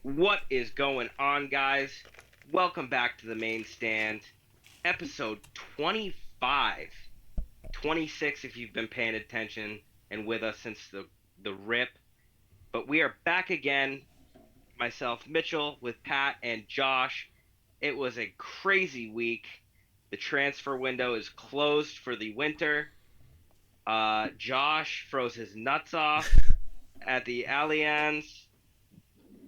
What is going on, guys? Welcome back to the main stand, episode 25, 26 if you've been paying attention and with us since the rip. But we are back again, myself, Mitchell, with Pat and Josh. It was a crazy week. The transfer window is closed for the winter. Josh froze his nuts off at the Allianz.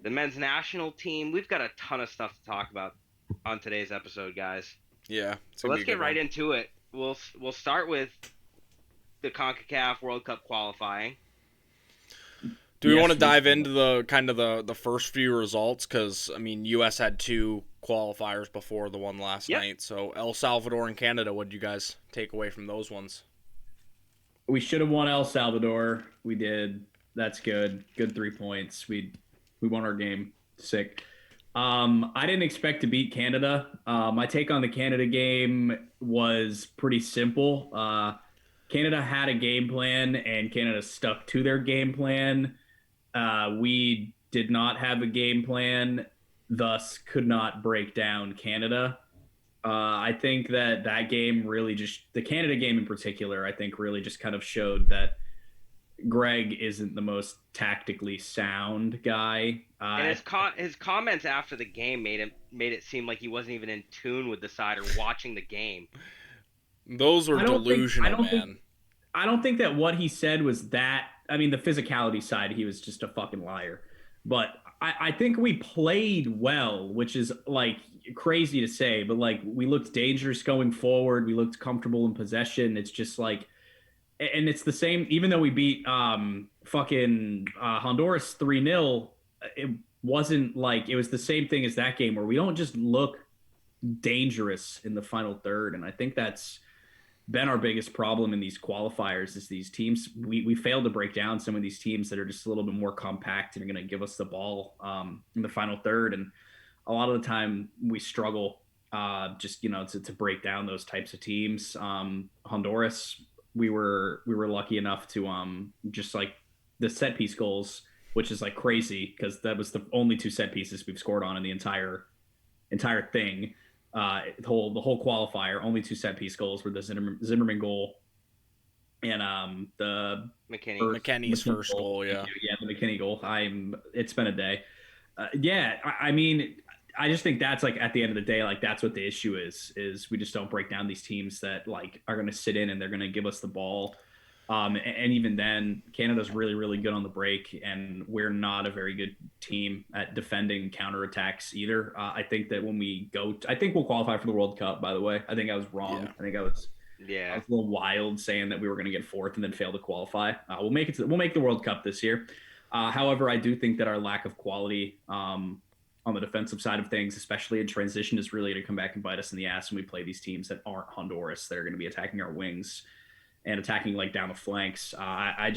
The men's national team. We've got a ton of stuff to talk about on today's episode, guys. Yeah. So let's get right into it. We'll start with the Concacaf World Cup qualifying. Do we want to dive into the first few results? Because, I mean, U.S. had two qualifiers before the one last night. So El Salvador and Canada, what did you guys take away from those ones? We should have won El Salvador. We did. That's good. Good 3 points. We won our game. Sick. I didn't expect to beat Canada. My take on the Canada game was pretty simple. Canada had a game plan, and Canada stuck to their game plan. We did not have a game plan, thus could not break down Canada. I think that game really the Canada game in particular, I think really just kind of showed that Gregg isn't the most tactically sound guy. And his comments after the game made it seem like he wasn't even in tune with the side or watching the game. Those were delusional, man. I don't think that what he said was that. I mean, the physicality side, he was just a fucking liar. But I think we played well, which is like crazy to say, but like we looked dangerous going forward. We looked comfortable in possession. It's just like, and it's the same, even though we beat Honduras 3-0, it wasn't like, it was the same thing as that game where we don't just look dangerous in the final third. And I think that's been our biggest problem in these qualifiers is these teams. We failed to break down some of these teams that are just a little bit more compact and are going to give us the ball in the final third. And a lot of the time we struggle to break down those types of teams. Honduras, we were lucky enough to just like the set piece goals, which is like crazy because that was the only two set pieces we've scored on in the entire thing. The whole qualifier, only two set piece goals were the Zimmerman goal and the McKennie's first goal. Yeah, the McKennie goal. It's been a day. I mean, I just think that's like at the end of the day, like that's what the issue is we just don't break down these teams that like are going to sit in and they're going to give us the ball. And even then, Canada's really, really good on the break, and we're not a very good team at defending counterattacks either. I think that I think we'll qualify for the World Cup, by the way. I think I was wrong. Yeah. I think I was a little wild saying that we were going to get fourth and then fail to qualify. We'll make the World Cup this year. However, I do think that our lack of quality on the defensive side of things, especially in transition, is really going to come back and bite us in the ass when we play these teams that aren't Honduras. They're going to be attacking our wings and attacking like down the flanks. I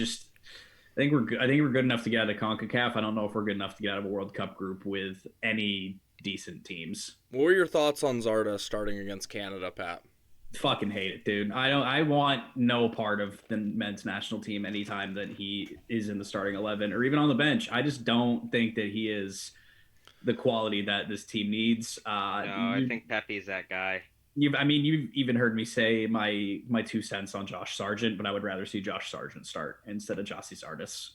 think we're good. I think we're good enough to get out of Concacaf. I don't know if we're good enough to get out of a World Cup group with any decent teams. What were your thoughts on Zarda starting against Canada, Pat? Fucking hate it, dude. I want no part of the men's national team anytime that he is in the starting 11 or even on the bench. I just don't think that he is the quality that this team needs. No, I think Pepe's that guy. You've even heard me say my 2 cents on Josh Sargent, but I would rather see Josh Sargent start instead of Jossie Zardes.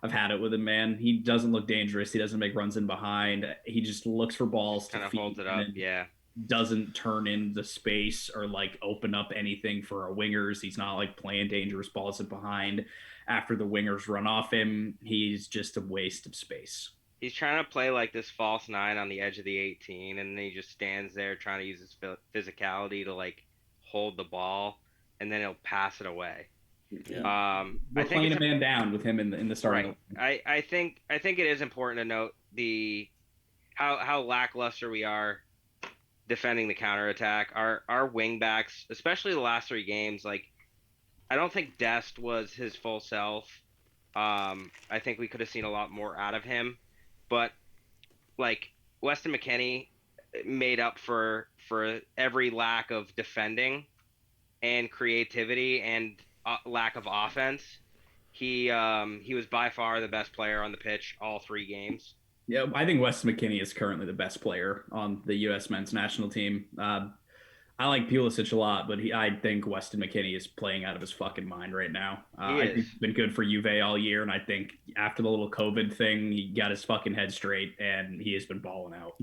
I've had it with him, man. He doesn't look dangerous. He doesn't make runs in behind. He just looks for balls kind to of feed holds it up, doesn't turn into space or like open up anything for our wingers. He's not like playing dangerous balls in behind after the wingers run off him. He's just a waste of space. He's trying to play like this false 9 on the edge of the 18, and then he just stands there trying to use his physicality to like hold the ball, and then he'll pass it away. Yeah. We're playing a man down with him in the starting. Right. I think it is important to note how lackluster we are defending the counterattack. Our wing backs, especially the last 3 games, like I don't think Dest was his full self. I think we could have seen a lot more out of him. But like Weston McKennie made up for every lack of defending and creativity and lack of offense. He was by far the best player on the pitch all 3 games. Yeah, I think Weston McKennie is currently the best player on the U.S. men's national team. I like Pulisic a lot, but I think Weston McKennie is playing out of his fucking mind right now. I think he's been good for Juve all year, and I think after the little COVID thing, he got his fucking head straight, and he has been balling out.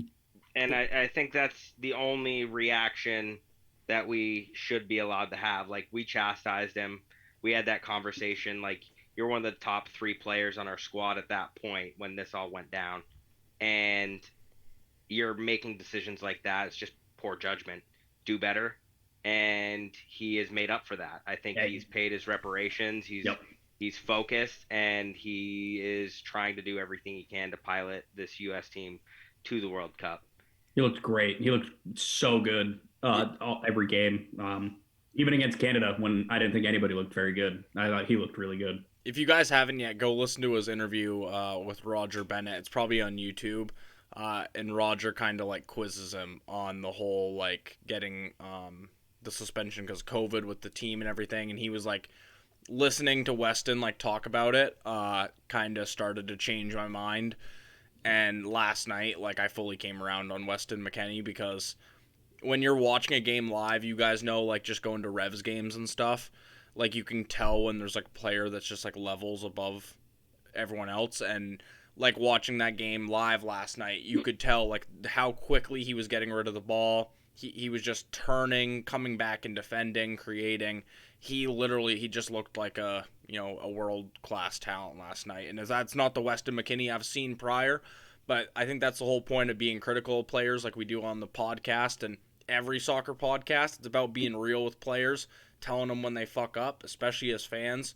And I think that's the only reaction that we should be allowed to have. Like, we chastised him. We had that conversation. Like, you're one of the top 3 players on our squad at that point when this all went down. And you're making decisions like that. It's just poor judgment. Do better. And he has made up for that. I think he's paid his reparations. He's focused, and he is trying to do everything he can to pilot this U.S. team to the World Cup. He looked great. He looked so good every game. Even against Canada, when I didn't think anybody looked very good. I thought he looked really good. If you guys haven't yet, go listen to his interview with Roger Bennett. It's probably on YouTube. And Roger kind of like quizzes him on the whole like getting the suspension because COVID with the team and everything. And he was like listening to Weston like talk about it kind of started to change my mind. And last night, like, I fully came around on Weston McKennie because when you're watching a game live, you guys know, like, just going to Revs games and stuff, like, you can tell when there's, like, a player that's just, like, levels above everyone else. And, like, watching that game live last night, you could tell, like, how quickly he was getting rid of the ball. He was just turning, coming back and defending, creating. He just looked like a world-class talent last night. And that's not the Weston McKennie I've seen prior, but I think that's the whole point of being critical of players like we do on the podcast and every soccer podcast. It's about being real with players, telling them when they fuck up, especially as fans.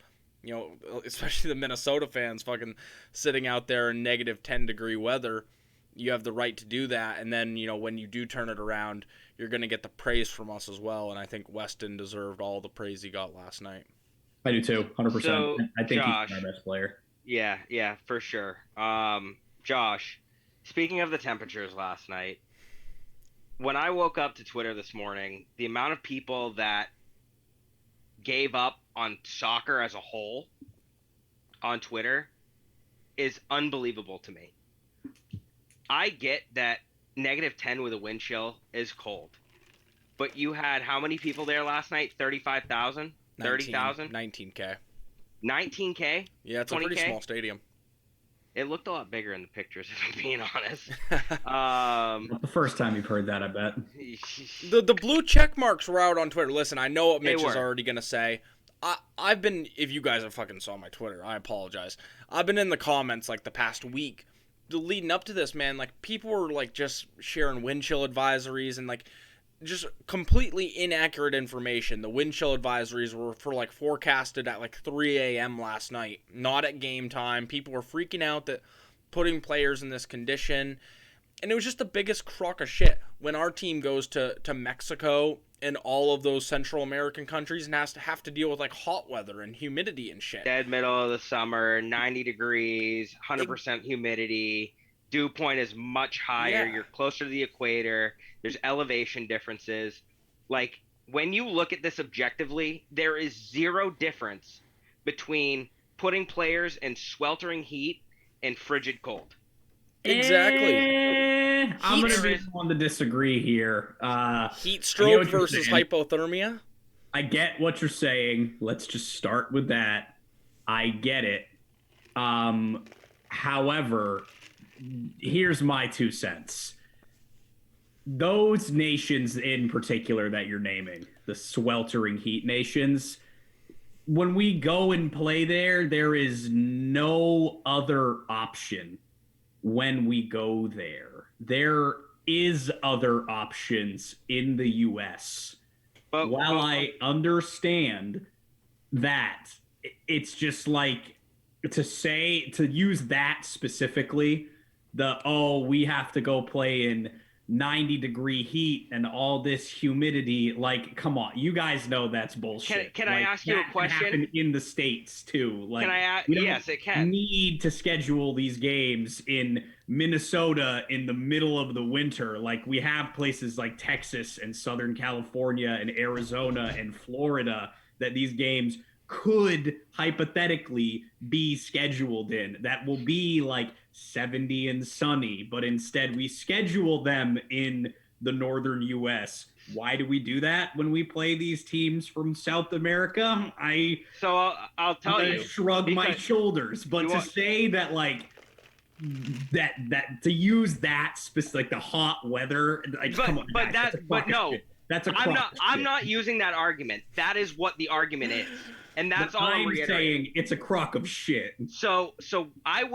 Especially the Minnesota fans fucking sitting out there in negative 10-degree weather. You have the right to do that, and then, when you do turn it around, you're going to get the praise from us as well, and I think Weston deserved all the praise he got last night. I do too, 100%. So, I think Josh, he's our best player. Yeah, for sure. Josh, speaking of the temperatures last night, when I woke up to Twitter this morning, the amount of people that gave up on soccer as a whole on Twitter is unbelievable to me. I get that negative 10 with a wind chill is cold. But you had how many people there last night? 35,000? 30,000? 19K. 19K? Yeah, it's 20K? A pretty small stadium. It looked a lot bigger in the pictures, if I'm being honest. Not the first time you've heard that, I bet. The blue check marks were out on Twitter. Listen, I know what Mitch is already going to say. I've been, if you guys have fucking saw my Twitter, I apologize. I've been in the comments like the past week leading up to this, man. Like, people were like just sharing wind chill advisories and like just completely inaccurate information. The wind chill advisories were forecasted at like 3 a.m. last night, not at game time. People were freaking out that putting players in this condition, and it was just the biggest crock of shit when our team goes to Mexico and all of those Central American countries and have to deal with like hot weather and humidity and shit. Dead middle of the summer, 90 degrees, 100% humidity. Dew point is much higher. Yeah. You're closer to the equator. There's elevation differences. Like, when you look at this objectively, there is zero difference between putting players in sweltering heat and frigid cold. Exactly. I'm going to be the one to disagree here. Heat stroke versus hypothermia? I get what you're saying. Let's just start with that. I get it. However, here's my 2 cents. Those nations in particular that you're naming, the sweltering heat nations, when we go and play there is no other option when we go there. There is other options in the U.S. While I understand that, it's just like to use that specifically, we have to go play in 90-degree heat and all this humidity. Like, come on, you guys know that's bullshit. Can I ask you a question? That can happen in the States too. Like, can I ask? Yes, it can. Need to schedule these games in Minnesota in the middle of the winter. Like, we have places like Texas and Southern California and Arizona and Florida that these games could hypothetically be scheduled in that will be like 70 and sunny, but instead we schedule them in the northern US. Why do we do that when we play these teams from South America? I'll tell you. Shrug my shoulders, but to say that like that to use that specific like the hot weather, like, come on, guys, that's a crock. I'm not using that argument. That is what the argument is. And that's all I'm saying. It's a crock of shit. So I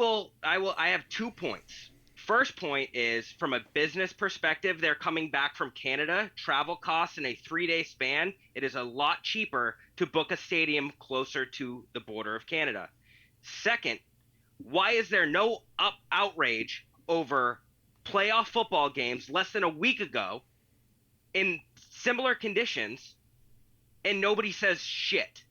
have 2 points. First point is, from a business perspective, they're coming back from Canada. Travel costs in a 3-day span. It is a lot cheaper to book a stadium closer to the border of Canada. Second, why is there no outrage over playoff football games less than a week ago in similar conditions, and nobody says shit?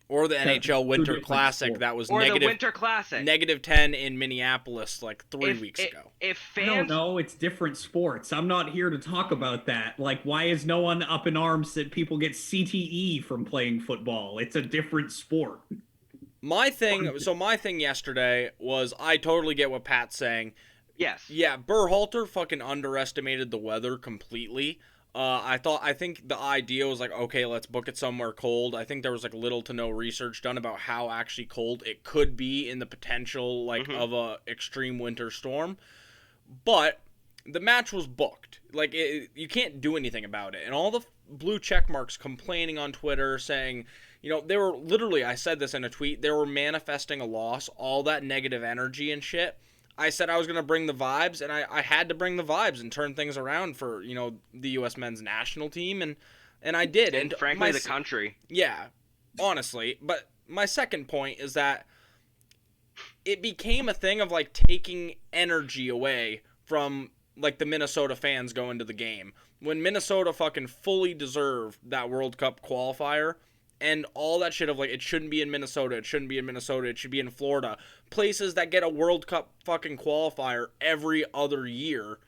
Or the NHL Winter Classic that was negative 10 in Minneapolis like 3 weeks ago. I don't know. It's different sports. I'm not here to talk about that. Like, why is no one up in arms that people get CTE from playing football? It's a different sport. My thing yesterday was, I totally get what Pat's saying. Yes. Yeah, Berhalter fucking underestimated the weather completely. I think the idea was like, okay, let's book it somewhere cold. I think there was like little to no research done about how actually cold it could be in the potential of a extreme winter storm. But the match was booked. Like, you can't do anything about it. And all the blue check marks complaining on Twitter saying, they were literally, I said this in a tweet, they were manifesting a loss, all that negative energy and shit. I said I was going to bring the vibes, and I had to bring the vibes and turn things around for, the U.S. men's national team, and I did. And frankly, the country. Yeah, honestly. But my second point is that it became a thing of, like, taking energy away from, like, the Minnesota fans going to the game. When Minnesota fucking fully deserved that World Cup qualifier, and all that shit of, like, it shouldn't be in Minnesota, it shouldn't be in Minnesota, it should be in Florida. Places that get a World Cup fucking qualifier every other year.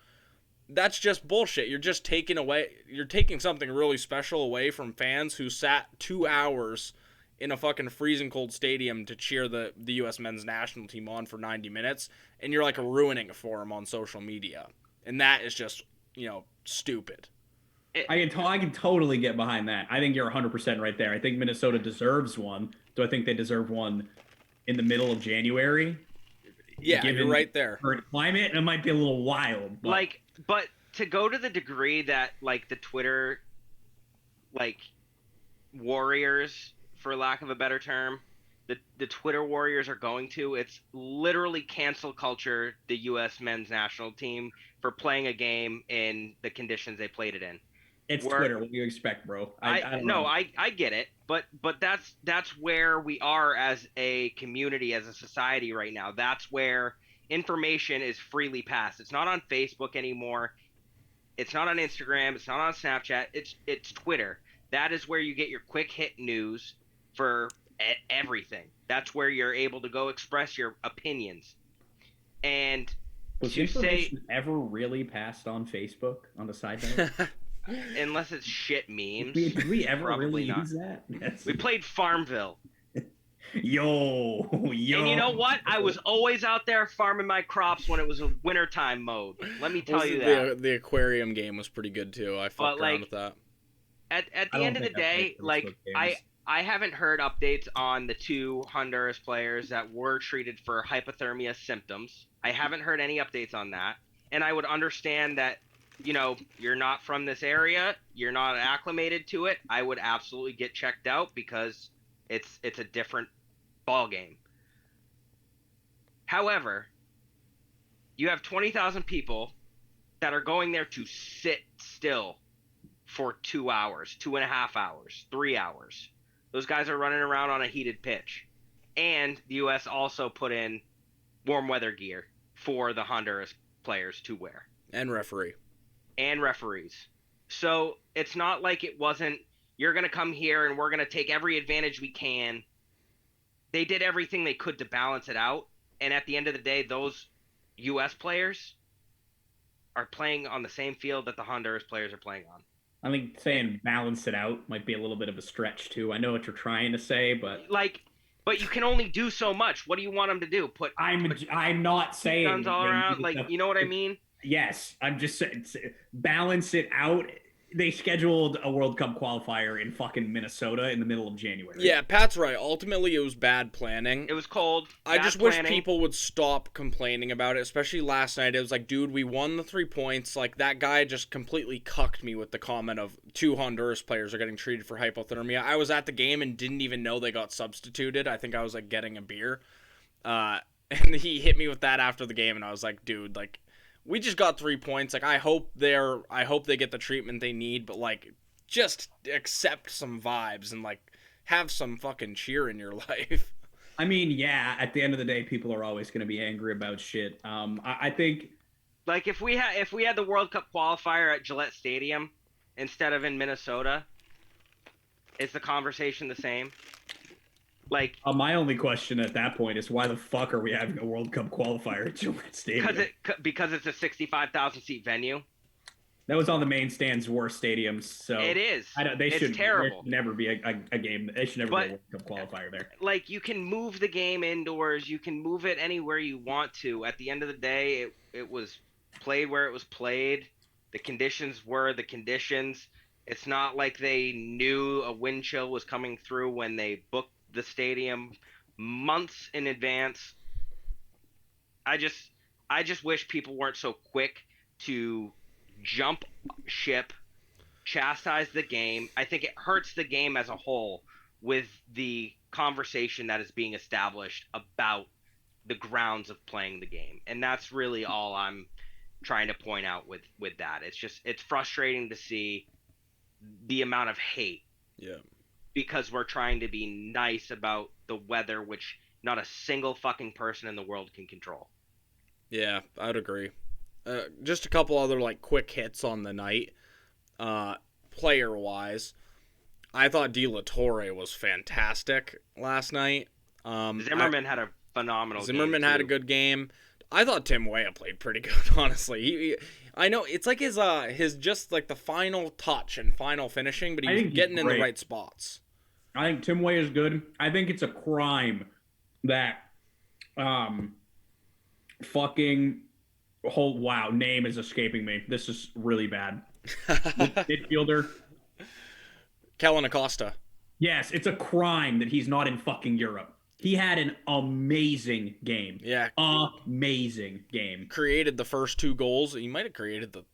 That's just bullshit. You're taking something really special away from fans who sat 2 hours in a fucking freezing cold stadium to cheer the U.S. men's national team on for 90 minutes, and you're, like, ruining it for them on social media. And that is just, stupid. I can totally get behind that. I think you're 100% right there. I think Minnesota deserves one. Do I think they deserve one in the middle of January? Yeah, you're right there. Current climate, and it might be a little wild. But to go to the degree that, like, the Twitter, like, warriors, for lack of a better term, the Twitter warriors are going to, it's literally cancel culture the U.S. men's national team for playing a game in the conditions they played it in. It's Twitter. What do you expect, bro? I get it, but that's where we are as a community, as a society right now. That's where information is freely passed. It's not on Facebook anymore. It's not on Instagram. It's not on Snapchat. It's Twitter. That is where you get your quick hit news for everything. That's where you're able to go express your opinions. And was information ever really passed on Facebook, on the side note? Unless it's shit memes. Did we ever really use that? We played Farmville. Yo. And you know what? I was always out there farming my crops when it was a wintertime mode. Let me tell you that. The aquarium game was pretty good too. I fucked around with that. At the end of the day, like, I haven't heard updates on the 2 Honduras players that were treated for hypothermia symptoms. I haven't heard any updates on that. And I would understand that, you're not from this area, you're not acclimated to it. I would absolutely get checked out because it's a different ball game. However, you have 20,000 people that are going there to sit still for 2 hours, 2.5 hours, 3 hours. Those guys are running around on a heated pitch. And the U.S. also put in warm weather gear for the Honduras players to wear. And referees. So it's not like it wasn't, you're going to come here and we're going to take every advantage we can. They did everything they could to balance it out. And at the end of the day, those U.S. players are playing on the same field that the Honduras players are playing on. I think saying balance it out might be a little bit of a stretch too. I know what you're trying to say, but But you can only do so much. What do you want them to do? Put I'm not saying guns all they around? need Like, to. you know what I mean? Yes, I'm just saying balance it out. They scheduled a World Cup qualifier in fucking Minnesota in the middle of January. Yeah, Pat's right. Ultimately, it was bad planning. It was cold. I just wish planning. people would stop complaining about it, especially last night. It was like, dude, we won the 3 points. Like, that guy just completely cucked me with the comment of 2 Honduras players are getting treated for hypothermia. I was at the game and didn't even know they got substituted. I think I was, like, getting a beer. And he hit me with that after the game, and I was like, dude, like, we just got 3 points. Like, I hope they get the treatment they need, but, like, just accept some vibes and, like, have some fucking cheer in your life. I mean, yeah, at the end of the day, people are always going to be angry about shit. I think, like, if we had the World Cup qualifier at Gillette Stadium instead of in Minnesota, is the conversation the same? Like, my only question at that point is why the fuck are we having a World Cup qualifier at Gillette Stadium? Because it's a 65,000 seat venue. That was on the main stand's worst stadiums, so it is. It's terrible. There should never be a game. They should never be a World Cup qualifier there. Like, you can move the game indoors. You can move it anywhere you want to. At the end of the day, it was played where it was played. The conditions were the conditions. It's not like they knew a wind chill was coming through when they booked the stadium months in advance. I just wish people weren't so quick to jump ship, chastise the game. I think it hurts the game as a whole with the conversation that is being established about the grounds of playing the game. And that's really all I'm trying to point out with that. It's frustrating to see the amount of hate. Yeah. Because we're trying to be nice about the weather, which not a single fucking person in the world can control. Yeah, I'd agree. Just a couple other, like, quick hits on the night. Player-wise, I thought Dele Alli was fantastic last night. Zimmerman had a phenomenal game. Zimmerman had a good game. I thought Tim Weah played pretty good, honestly. I know it's like his just like the final touch and final finishing, but he's getting in the right spots. I think Tim Weah is good. I think it's a crime that name is escaping me. This is really bad. Midfielder. Kellen Acosta. Yes, it's a crime that he's not in fucking Europe. He had an amazing game. Yeah. Amazing game. Created the first 2 goals. He might have created the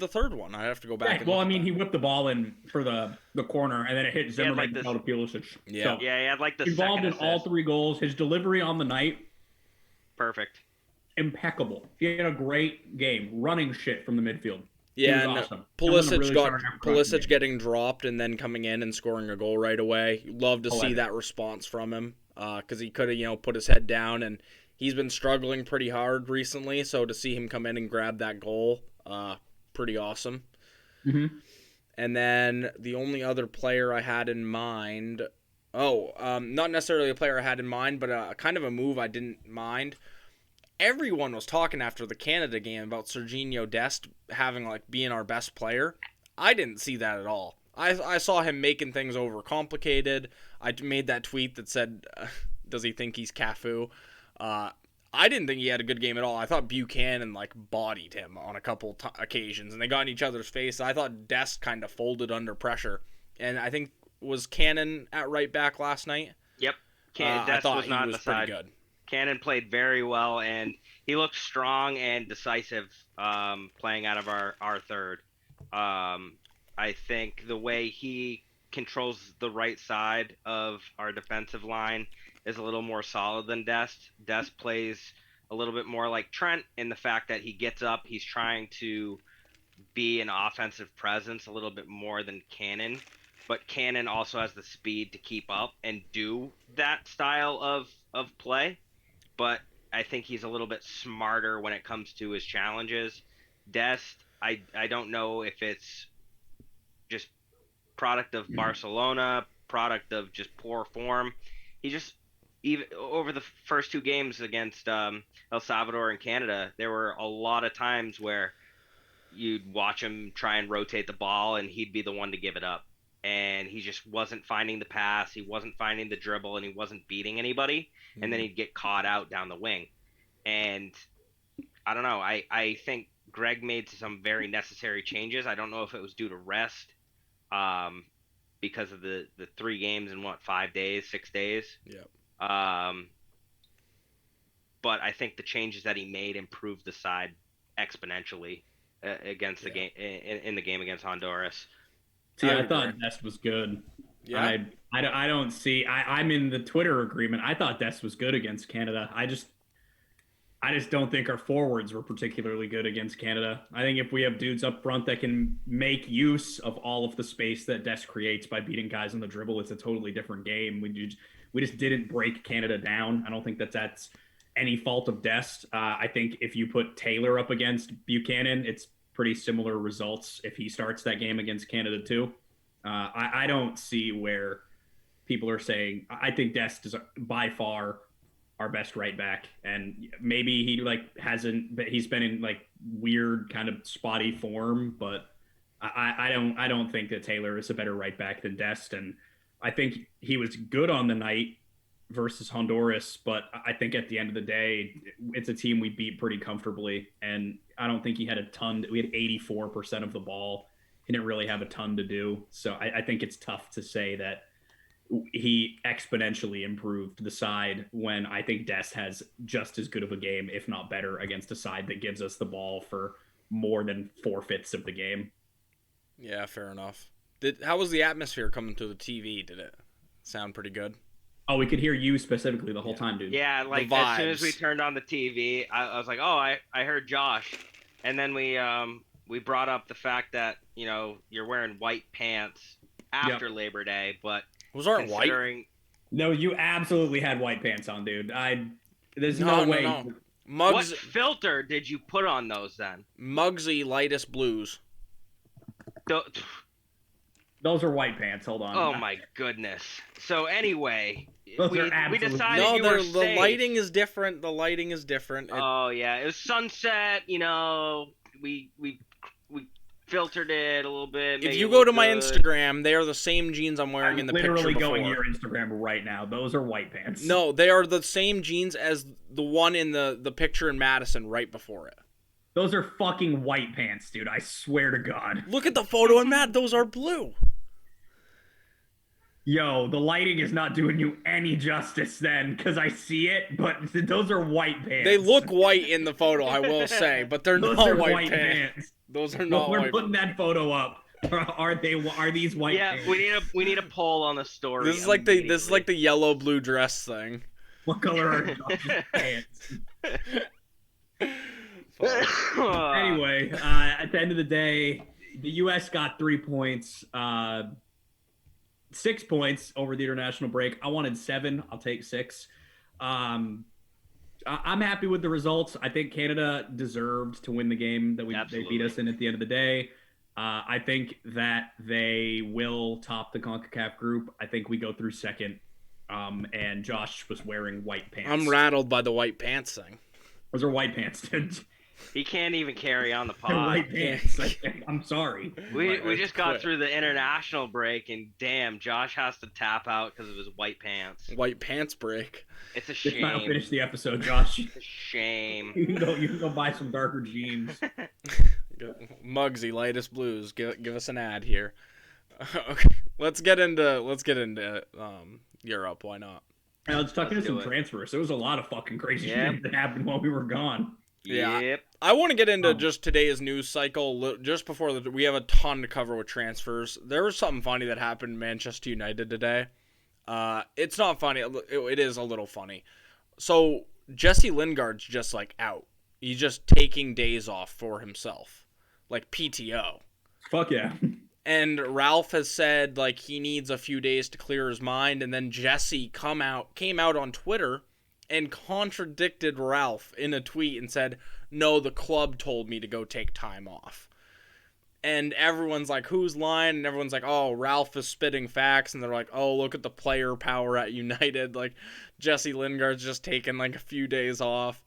third one. I have to go back. Yeah, well, I mean, he whipped the ball in for the corner, and then it hit Zimmerman out of Pulisic. Yeah. So, yeah, he had like the involved in assist. all 3 goals. His delivery on the night, perfect. Impeccable. He had a great game, running shit from the midfield. Yeah, awesome. Pulisic getting dropped and then coming in and scoring a goal right away. Love to see that response from him because he could have, put his head down, and he's been struggling pretty hard recently. So to see him come in and grab that goal, pretty awesome. Mm-hmm. And then the only other player I had in mind, not necessarily a player I had in mind, but kind of a move I didn't mind. Everyone was talking after the Canada game about Serginho Dest being our best player. I didn't see that at all. I saw him making things overcomplicated. I made that tweet that said, does he think he's Cafu? I didn't think he had a good game at all. I thought Buchanan bodied him on a couple occasions, and they got in each other's face. I thought Dest kind of folded under pressure. And I think, was Cannon at right back last night? Yep. Dest was not on the side. Pretty good. Cannon played very well, and he looked strong and decisive playing out of our third. I think the way he controls the right side of our defensive line is a little more solid than Dest. Dest plays a little bit more like Trent in the fact that he gets up, he's trying to be an offensive presence a little bit more than Cannon, but Cannon also has the speed to keep up and do that style of play. But I think he's a little bit smarter when it comes to his challenges. Dest, I don't know if it's just product of Barcelona, product of just poor form. He just, even over the first 2 games against El Salvador and Canada, there were a lot of times where you'd watch him try and rotate the ball, and he'd be the one to give it up. And he just wasn't finding the pass, he wasn't finding the dribble, and he wasn't beating anybody. And then he'd get caught out down the wing. And I don't know. I think Gregg made some very necessary changes. I don't know if it was due to rest, because of the 3 games in 5 days, 6 days. Yep. But I think the changes that he made improved the side exponentially against the game in the game against Honduras. See, I thought Dest was good. Yeah. I don't see. I'm in the Twitter agreement. I thought Dest was good against Canada. I just don't think our forwards were particularly good against Canada. I think if we have dudes up front that can make use of all of the space that Dest creates by beating guys on the dribble, it's a totally different game. We just didn't break Canada down. I don't think that's any fault of Dest. I think if you put Taylor up against Buchanan, it's pretty similar results if he starts that game against Canada too. I don't see where people are saying. I think Dest is by far our best right back, and maybe he he's been in weird kind of spotty form, but I don't think that Taylor is a better right back than Dest, and I think he was good on the night versus Honduras, but I think at the end of the day, it's a team we beat pretty comfortably, and I don't think he had a ton. We had 84% of the ball. He didn't really have a ton to do, so I think it's tough to say that he exponentially improved the side when I think Dest has just as good of a game, if not better, against a side that gives us the ball for more than 4/5 of the game. Yeah, fair enough. How was the atmosphere coming to the TV? Did it sound pretty good? Oh, we could hear you specifically the whole time, dude. Yeah, as soon as we turned on the TV, I was like, oh, I heard Josh. And then we brought up the fact that, you're wearing white pants after Labor Day, but those aren't white. No, you absolutely had white pants on, dude. There's no way. No. What filter did you put on those then? Mugsy lightest blues. Those are white pants. Hold on. Oh my goodness. So anyway, we decided the lighting is different. The lighting is different. Oh yeah, it was sunset. We filtered it a little bit. If you go to my Instagram, they are the same jeans I'm wearing in the picture before. I'm literally going to your Instagram right now. Those are white pants. No, they are the same jeans as the one in the picture in Madison right before it. Those are fucking white pants, dude. I swear to God. Look at the photo in Matt. Those are blue. Yo, the lighting is not doing you any justice then, because I see it, but those are white pants. They look white in the photo, I will say, but they're not white pants. Those are not white. We're putting that photo up. Are these white pants? Yeah, we need a poll on the story. This is like the yellow blue dress thing. What color are Josh's pants? Anyway, at the end of the day, the U.S. got 3 points. 6 points over the international break. I wanted 7. I'll take 6. I'm happy with the results. I think Canada deserved to win the game that they beat us in at the end of the day. I think that they will top the CONCACAF group. I think we go through second. And Josh was wearing white pants. I'm rattled by the white pants thing. Those are white pants, dude. He can't even carry on the pod. They're white pants. I'm sorry. We just got through the international break, and damn, Josh has to tap out because of his white pants. White pants break. It's a shame. I'll finish the episode, Josh. It's a shame. You can go buy some darker jeans. Mugsy, lightest blues. Give us an ad here. Okay, let's get into Europe. Why not? Let's talk into some transfers. There was a lot of fucking crazy shit that happened while we were gone. Yeah, yep. I want to get into just today's news cycle. Just before we have a ton to cover with transfers. There was something funny that happened in Manchester United today. It's not funny. It is a little funny. So Jesse Lingard's just out. He's just taking days off for himself, like PTO. Fuck yeah. And Ralph has said he needs a few days to clear his mind, and then Jesse came out on Twitter and contradicted Ralph in a tweet and said, no, the club told me to go take time off. And everyone's like, who's lying? And everyone's like, oh, Ralph is spitting facts. And they're like, oh, look at the player power at United. Jesse Lingard's just taking a few days off.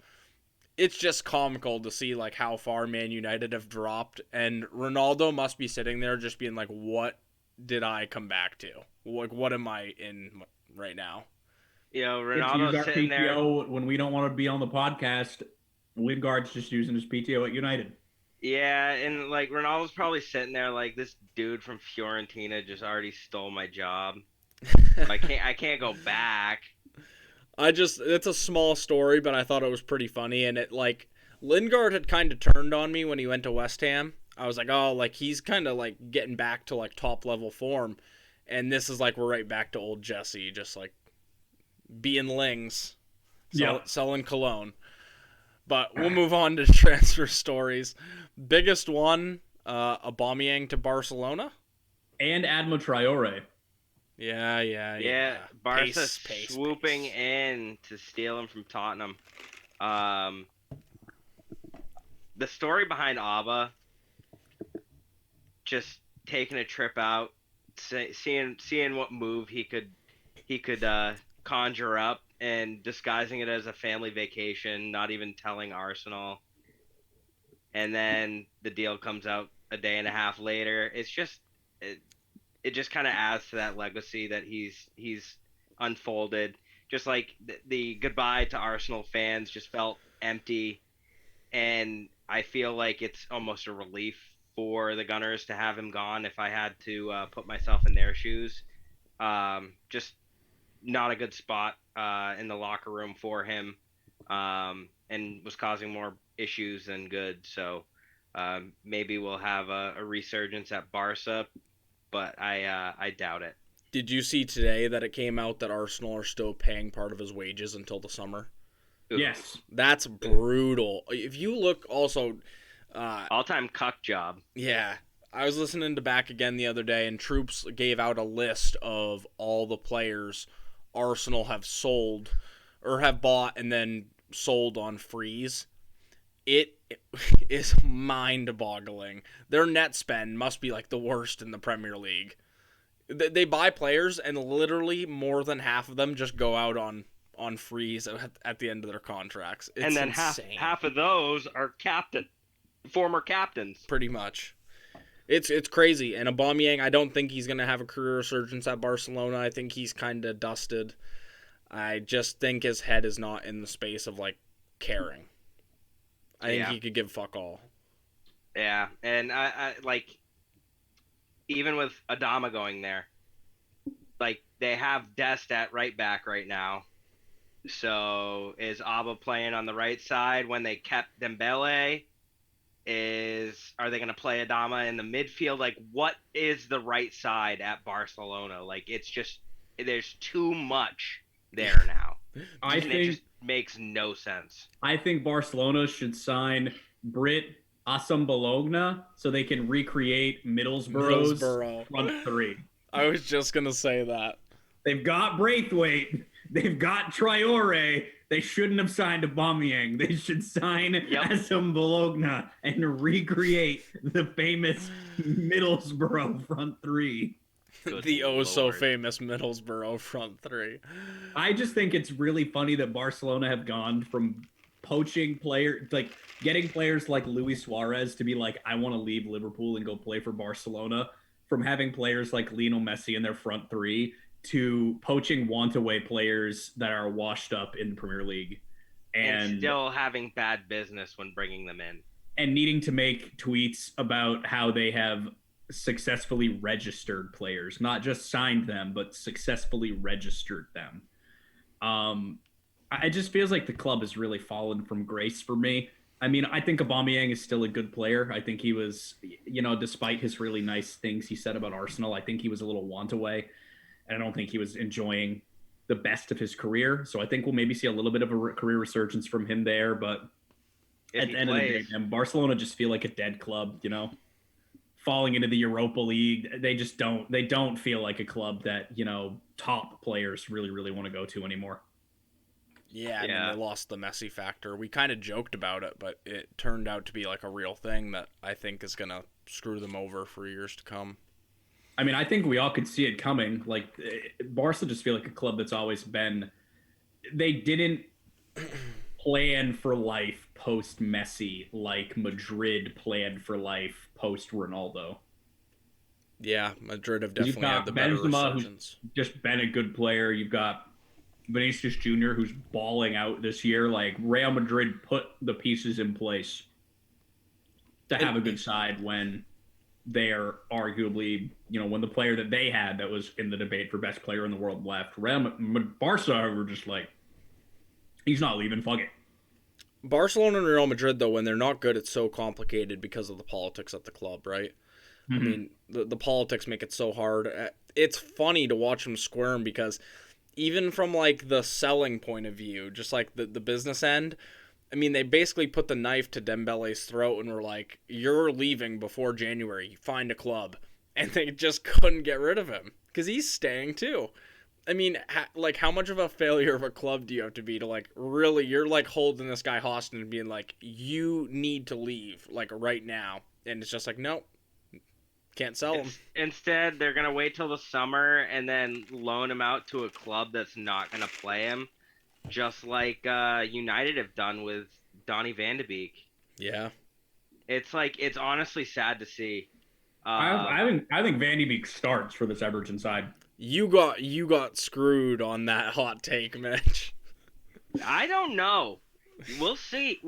it's just comical to see like how far Man United have dropped, and Ronaldo must be sitting there just being like, what did I come back to? Like, what am I in right now? You know, It's use Ronaldo's our sitting there. PTO when we don't want to be on the podcast. Lingard's just using his PTO at United. Yeah, and like Ronaldo's probably sitting there like, this dude from Fiorentina just already stole my job. I can't go back. It's a small story, but I thought it was pretty funny, and it like Lingard had kind of turned on me when he went to West Ham. I was like, oh, like he's kind of like getting back to like top level form, and this is like we're right back to old Jesse, just like being lings, selling cologne. But we'll move on to transfer stories. Biggest one, Aubameyang to Barcelona. And Adama Traore. Yeah. Barca swooping in to steal him from Tottenham. The story behind Auba, just taking a trip out, seeing what move he could conjure up, and disguising it as a family vacation, not even telling Arsenal. And then the deal comes out a day and a half later. It's just it just kind of adds to that legacy that he's unfolded. Just like the goodbye to Arsenal fans just felt empty, and I feel like it's almost a relief for the Gunners to have him gone. If I had to put myself in their shoes, just not a good spot in the locker room for him, and was causing more issues than good. So maybe we'll have a resurgence at Barca, but I doubt it. Did you see today that it came out that Arsenal are still paying part of his wages until the summer? Ooh. Yes. That's brutal. If you look also... all-time cuck job. Yeah. I was listening to Back Again the other day, and Troops gave out a list of all the players Arsenal have sold, or have bought and then sold on freeze. It is mind-boggling. Their net spend must be like the worst in the Premier League. They buy players, and literally more than half of them just go out on freeze at the end of their contracts. It's and then insane. half of those are former captains. Pretty much. It's crazy. And Aubameyang, I don't think he's going to have a career resurgence at Barcelona. I think he's kind of dusted. I just think his head is not in the space of, like, caring. I think he could give fuck all. Yeah, and I like, even with Adama going there, like, they have Dest at right back right now. So is Auba playing on the right side when they kept Dembele? Are they going to play Adama in the midfield? Like, what is the right side at Barcelona? Like, it's just, there's too much there now. I think it just makes no sense. I think Barcelona should sign Brit Bologna so they can recreate Middlesbrough's front three. I was just going to say that. They've got Braithwaite. They've got Traore. They shouldn't have signed Aubameyang. They should sign Bologna and recreate the famous Middlesbrough front three. The so famous Middlesbrough front three. I just think it's really funny that Barcelona have gone from poaching players, like getting players like Luis Suarez to be like, I want to leave Liverpool and go play for Barcelona, from having players like Lionel Messi in their front three to poaching want-away players that are washed up in the Premier League. And still having bad business when bringing them in. And needing to make tweets about how they have successfully registered players, not just signed them, but successfully registered them. It just feels like the club has really fallen from grace for me. I mean, I think Aubameyang is still a good player. I think he was, despite his really nice things he said about Arsenal, I think he was a little want-away. And I don't think he was enjoying the best of his career. So I think we'll maybe see a little bit of a career resurgence from him there. But at the end of the day, man, Barcelona just feel like a dead club, falling into the Europa League. They just don't. They don't feel like a club that, top players really, really want to go to anymore. Yeah, I mean, they lost the Messi factor. We kind of joked about it, but it turned out to be like a real thing that I think is going to screw them over for years to come. I mean, I think we all could see it coming. Like, Barca just feel like a club that's always been. They didn't plan for life post Messi like Madrid planned for life post Ronaldo. Yeah, Madrid have You've definitely had got the better Benzema, who's resurgence. just been a good player. You've got Vinicius Jr., who's balling out this year. Like Real Madrid put the pieces in place to have a good side when they're arguably, when the player that they had that was in the debate for best player in the world left. Barca were just like, he's not leaving. Fuck it. Barcelona and Real Madrid, though, when they're not good, it's so complicated because of the politics at the club, right? Mm-hmm. I mean, the politics make it so hard. It's funny to watch them squirm because even from like the selling point of view, just like the business end, I mean, they basically put the knife to Dembele's throat and were like, "You're leaving before January. Find a club," and they just couldn't get rid of him because he's staying too. I mean, how much of a failure of a club do you have to be to like really? You're like holding this guy hostage and being like, "You need to leave like right now," and it's just like, nope. Can't sell him. Instead, they're going to wait till the summer and then loan him out to a club that's not going to play him, just like United have done with Donny Van de Beek. Yeah. It's honestly sad to see. I think Van de Beek starts for this Everton side. You got screwed on that hot take, Mitch. I don't know. We'll see.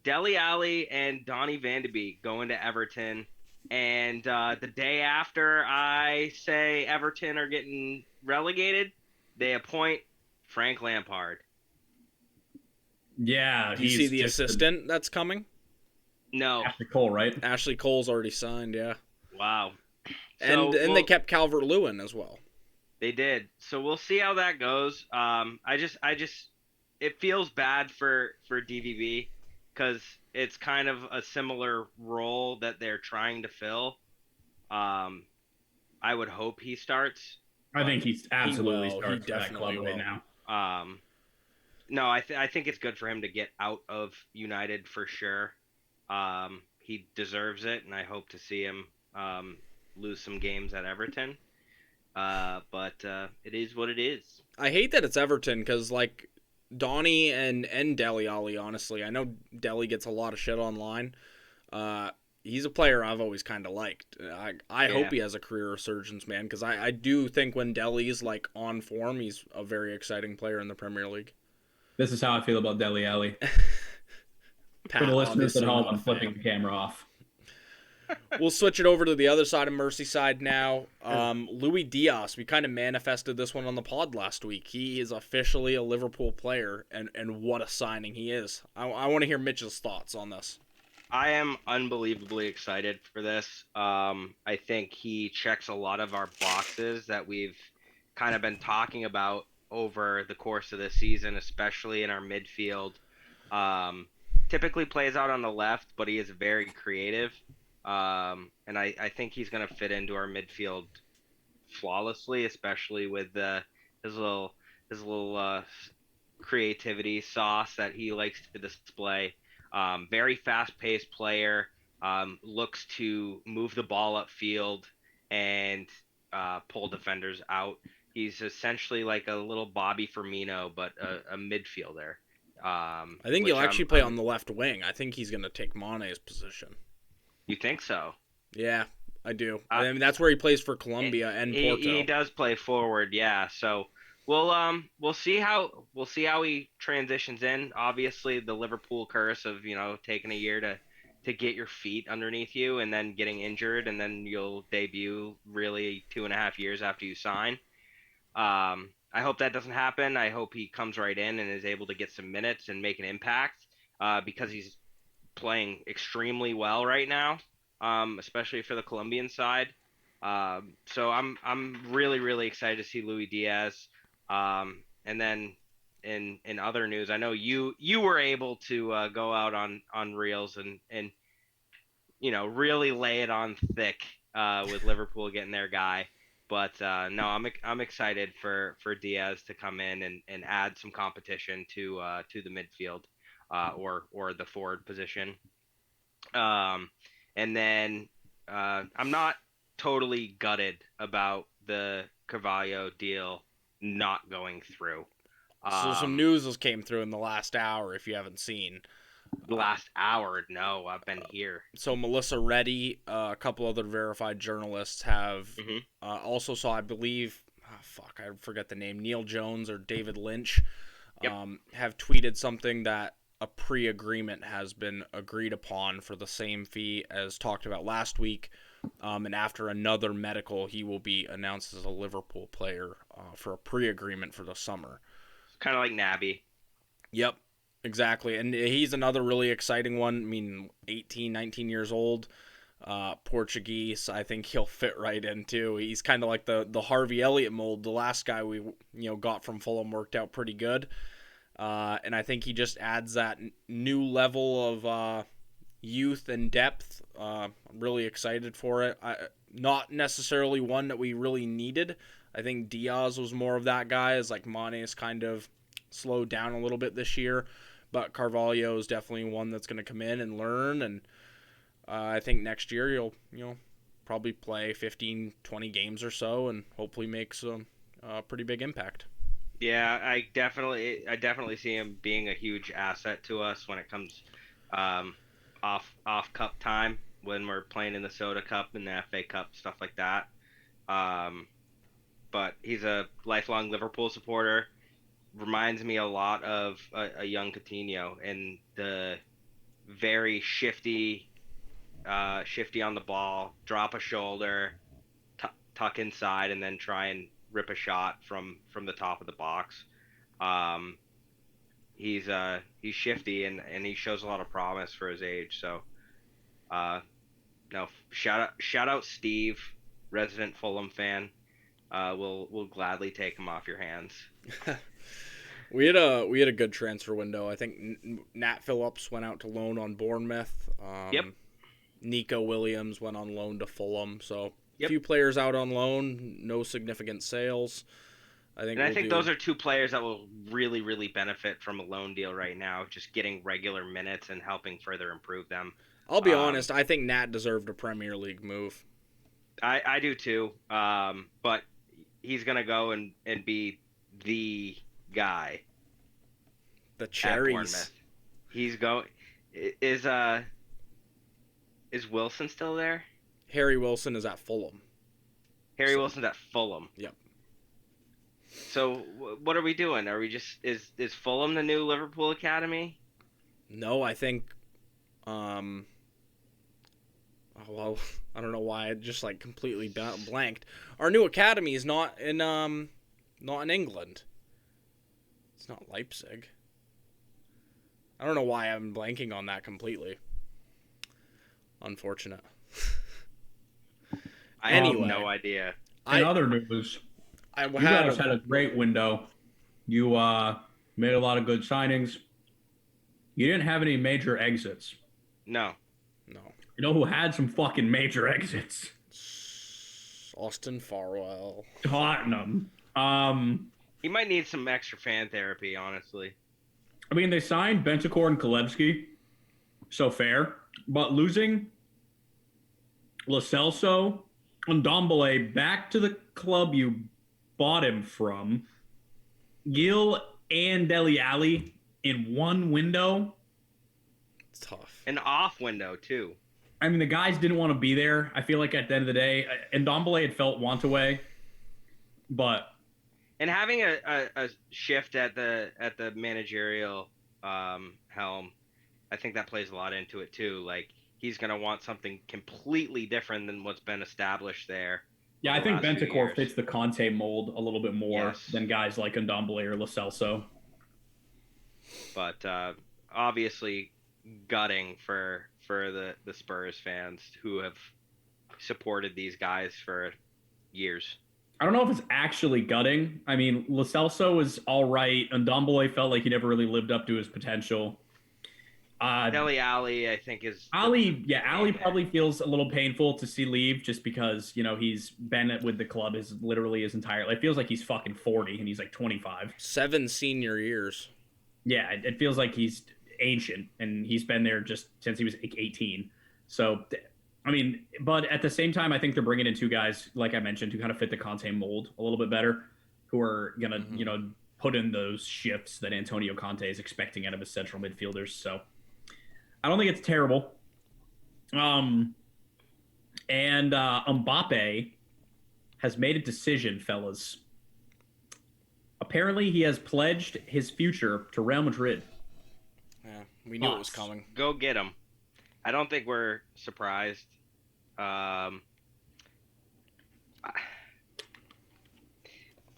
Dele Alli and Donny Van de Beek going to Everton, and the day after I say Everton are getting relegated, they appoint Frank Lampard. Yeah, Do you see the assistant that's coming? No. Ashley Cole, right? Ashley Cole's already signed, yeah. Wow. And they kept Calvert-Lewin as well. They did. So we'll see how that goes. It feels bad for DVB because it's kind of a similar role that they're trying to fill. I would hope he starts. I think he's absolutely starts he for that club definitely right will. now. No, I think it's good for him to get out of United for sure. He deserves it, and I hope to see him lose some games at Everton. But it is what it is. I hate that it's Everton because, like, Donny and Dele Alli, honestly, I know Dele gets a lot of shit online. He's a player I've always kind of liked. I hope he has a career resurgence, man, because I do think when Dele's, like, on form, he's a very exciting player in the Premier League. This is how I feel about Dele Alli. Pat, for the listeners at home, I'm fan. flipping the camera off. We'll switch it over to the other side of Merseyside now. Luis Diaz, we kind of manifested this one on the pod last week. He is officially a Liverpool player, and what a signing he is. I want to hear Mitch's thoughts on this. I am unbelievably excited for this. I think he checks a lot of our boxes that we've kind of been talking about over the course of the season, especially in our midfield. Typically plays out on the left, but he is very creative. And I think he's going to fit into our midfield flawlessly, especially with his little creativity sauce that he likes to display. Very fast-paced player, looks to move the ball upfield and pull defenders out. He's essentially like a little Bobby Firmino, but a midfielder. I think he'll actually play on the left wing. I think he's going to take Mane's position. You think so? Yeah, I do. I mean, that's where he plays for Colombia and Porto. He does play forward, yeah. So we'll see how he transitions in. Obviously, the Liverpool curse of taking a year to get your feet underneath you and then getting injured, and then you'll debut really 2.5 years after you sign. I hope that doesn't happen. I hope he comes right in and is able to get some minutes and make an impact because he's playing extremely well right now, especially for the Colombian side. So I'm really, really excited to see Luis Diaz. And then in other news, I know you were able to go out on reels and really lay it on thick with Liverpool getting their guy. But no, I'm excited for Diaz to come in and add some competition to the midfield or the forward position. And then I'm not totally gutted about the Carvalho deal not going through. So some news has came through in the last hour, if you haven't seen. The last hour, no, I've been here. So Melissa Reddy, a couple other verified journalists have also saw, I believe, I forget the name, Neil Jones or David Lynch, have tweeted something that a pre-agreement has been agreed upon for the same fee as talked about last week. And after another medical, he will be announced as a Liverpool player for a pre-agreement for the summer. Kind of like Naby. Yep, exactly. And he's another really exciting one. I mean, 18, 19 years old, Portuguese. I think he'll fit right in too. He's kind of like the Harvey Elliott mold. The last guy we got from Fulham worked out pretty good. And I think he just adds that new level of youth and depth. I'm really excited for it. Not necessarily one that we really needed. I think Diaz was more of that guy, as like Mane's kind of slowed down a little bit this year. But Carvalho is definitely one that's going to come in and learn. And I think next year he'll probably play 15, 20 games or so and hopefully make some pretty big impact. Yeah, I definitely see him being a huge asset to us when it comes off cup time, when we're playing in the Soda Cup and the FA Cup, stuff like that. But he's a lifelong Liverpool supporter. Reminds me a lot of a young Coutinho, and the very shifty on the ball, drop a shoulder, tuck inside, and then try and rip a shot from the top of the box. He's shifty and he shows a lot of promise for his age. So, no, shout out Steve, resident Fulham fan. We'll gladly take him off your hands. We had a good transfer window. I think Nat Phillips went out to loan on Bournemouth. Yep. Nico Williams went on loan to Fulham. So Yep. a few players out on loan, no significant sales. I think those are two players that will really, really benefit from a loan deal right now, just getting regular minutes and helping further improve them. I'll be honest, I think Nat deserved a Premier League move. I do too. But he's gonna go and be the guy. The cherries. He's going. Is Wilson still there? Harry Wilson is at Fulham. Wilson's at Fulham. Yep. So what are we doing? Are we just is Fulham the new Liverpool Academy? No, I think. Well, I don't know why I just like completely blanked. Our new academy is not in England. It's not Leipzig. I don't know why I'm blanking on that completely. Unfortunate. I have no idea. In other news, you guys had a great window. You made a lot of good signings. You didn't have any major exits. No. You know who had some fucking major exits? Austin Farwell. Tottenham. He might need some extra fan therapy, honestly. I mean, they signed Bentancur and Kalevsky, so fair. But losing Lo Celso and Ndombele back to the club you bought him from, Gil and Dele Alli in one window. It's tough. An off window, too. I mean, the guys didn't want to be there. I feel like at the end of the day, Ndombele had felt want away, but and having a shift at the managerial helm, I think that plays a lot into it too. Like, he's gonna want something completely different than what's been established there. Yeah, I think Bentancur fits the Conte mold a little bit more than guys like Ndombele or Lo Celso. But obviously, gutting for the Spurs fans who have supported these guys for years. I don't know if it's actually gutting. I mean, Lo Celso was all right. Ndombele felt like he never really lived up to his potential. Dele Alli, I think, is... Alli probably feels a little painful to see leave just because, he's been with the club literally his entire life. It feels like he's fucking 40 and he's like 25. 7 senior years. Yeah, it feels like he's ancient and he's been there just since he was like 18. So, I mean, but at the same time, I think they're bringing in two guys, like I mentioned, who kind of fit the Conte mold a little bit better, who are going to, put in those shifts that Antonio Conte is expecting out of his central midfielders. So I don't think it's terrible. And Mbappe has made a decision, fellas. Apparently, he has pledged his future to Real Madrid. Yeah, we knew it was coming. Go get him. I don't think we're surprised. The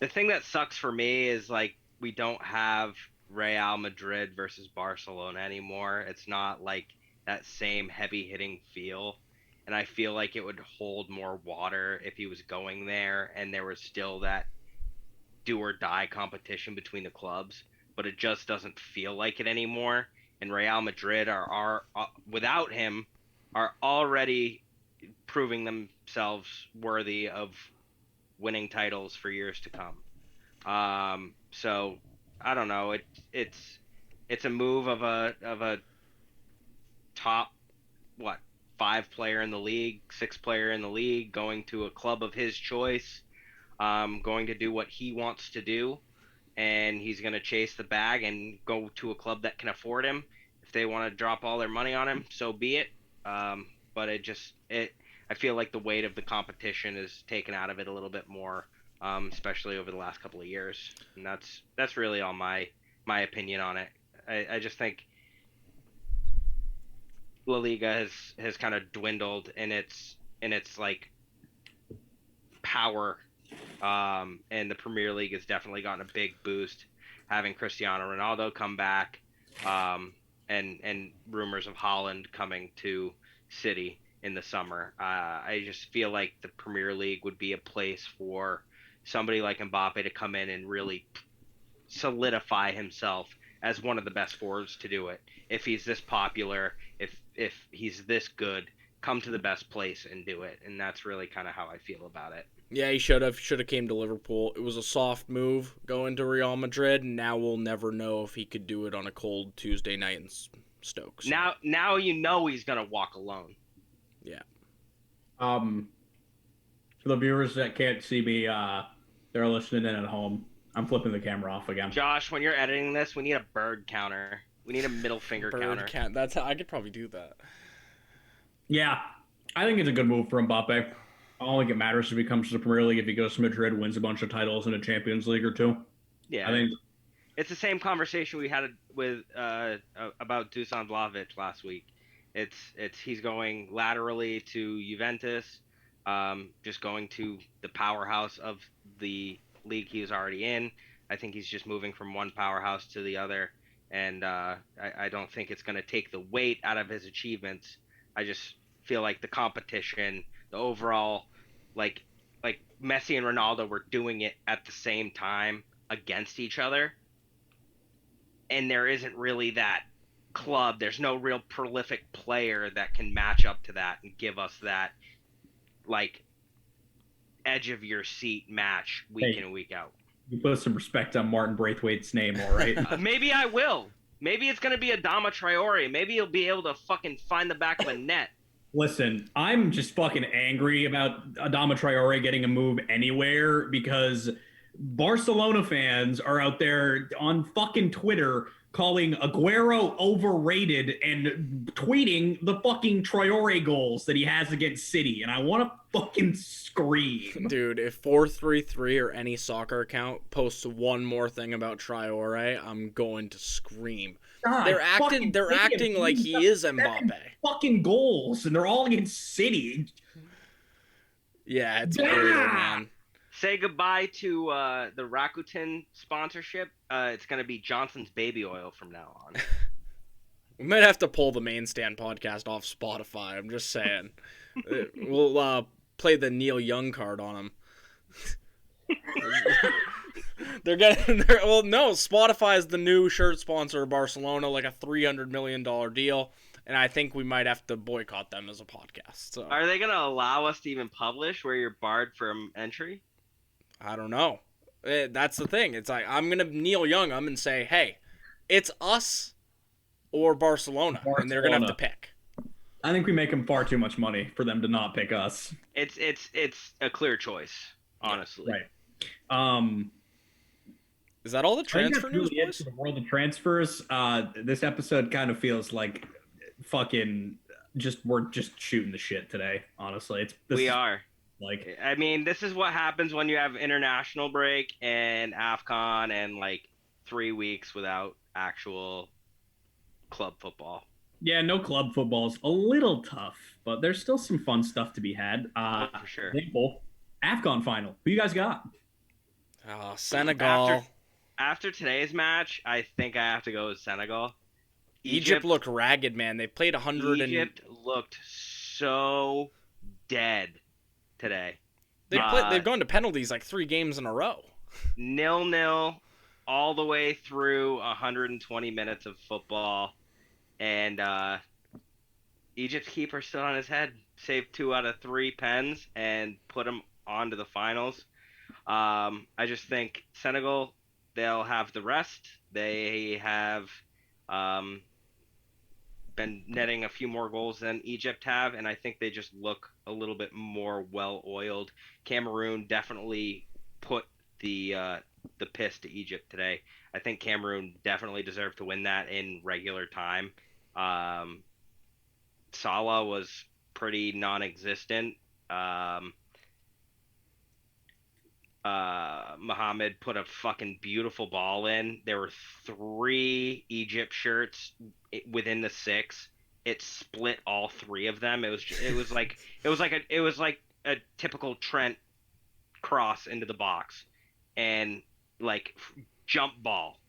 thing that sucks for me is like we don't have Real Madrid versus Barcelona anymore. It's not like that same heavy hitting feel, and I feel like it would hold more water if he was going there and there was still that do or die competition between the clubs, but it just doesn't feel like it anymore. And Real Madrid are without him are already proving themselves worthy of winning titles for years to come. So I don't know. It's a move of a top 5 player in the league, 6 player in the league, going to a club of his choice, going to do what he wants to do, and he's going to chase the bag and go to a club that can afford him. If they want to drop all their money on him, so be it. But I feel like the weight of the competition is taken out of it a little bit more, especially over the last couple of years. And that's really all my opinion on it. I just think La Liga has kind of dwindled in its like power, and the Premier League has definitely gotten a big boost having Cristiano Ronaldo come back, and rumors of Haaland coming to City in the summer. I just feel like the Premier League would be a place for somebody like Mbappe to come in and really solidify himself as one of the best forwards to do it. If he's this popular, if he's this good, come to the best place and do it. And that's really kind of how I feel about it. Yeah, he should have came to Liverpool. It was a soft move going to Real Madrid, and now we'll never know if he could do it on a cold Tuesday night in Stoke. So. Now you know he's gonna walk alone. Yeah. For the viewers that can't see me, they're listening in at home. I'm flipping the camera off again. Josh, when you're editing this, we need a bird counter. We need a middle finger counter. That's how I could probably do that. Yeah, I think it's a good move for Mbappe. I don't think it matters if he comes to the Premier League, if he goes to Madrid, wins a bunch of titles in a Champions League or two. Yeah, I think it's the same conversation we had with about Dusan Vlahovic last week. It's he's going laterally to Juventus, just going to the powerhouse of the league he was already in. I think he's just moving from one powerhouse to the other, and I don't think it's going to take the weight out of his achievements. I just feel like the competition, the overall, like Messi and Ronaldo were doing it at the same time against each other, and there isn't really that club. There's no real prolific player that can match up to that and give us that like edge of your seat match week in and week out. You put some respect on Martin Braithwaite's name, all right? Maybe I will. Maybe it's going to be Adama Traore. Maybe he'll be able to fucking find the back of a net. Listen, I'm just fucking angry about Adama Traore getting a move anywhere because Barcelona fans are out there on fucking Twitter calling Aguero overrated and tweeting the fucking Traore goals that he has against City, and I want to fucking scream. Dude, if 433 or any soccer account posts one more thing about Traore, I'm going to scream. God, they're acting like he is Mbappe. Fucking goals, and they're all against City. Yeah, it's brutal, man. Say goodbye to the Rakuten sponsorship. It's going to be Johnson's Baby Oil from now on. We might have to pull the Main Stand podcast off Spotify. I'm just saying. We'll play the Neil Young card on them. Spotify is the new shirt sponsor of Barcelona, like a $300 million deal. And I think we might have to boycott them as a podcast. So. Are they going to allow us to even publish where you're barred from entry? I don't know. That's the thing. It's like I'm gonna Neil Young them and say, "Hey, it's us or Barcelona," and they're gonna have to pick. I think we make them far too much money for them to not pick us. It's a clear choice, honestly. Right. Is that all the I think transfer that's news, really it boys? for the world of transfers. This episode kind of feels like fucking we're just shooting the shit today. Honestly, We are. like I mean, this is what happens when you have international break and AFCON and like 3 weeks without actual club football. yeah, no club football's a little tough, but there's still some fun stuff to be had. Oh, for sure. Example, AFCON final. Who you guys got? Senegal. After today's match, I think I have to go with Senegal. Egypt looked ragged, man. They played 100 Egypt looked so dead today. They've gone to penalties like 3 games in a row. 0-0 all the way through 120 minutes of football, and Egypt's keeper stood on his head, saved 2 out of 3 pens, and put him on to the finals. I just think Senegal, they'll have the rest. They have been netting a few more goals than Egypt have, and I think they just look a little bit more well-oiled. Cameroon definitely put the piss to Egypt today. I think Cameroon definitely deserved to win that in regular time. Salah was pretty non-existent. Mohamed put a fucking beautiful ball in. There were 3 Egypt shirts within the 6. It split all 3 of them. It was like a typical Trent cross into the box, and like jump ball.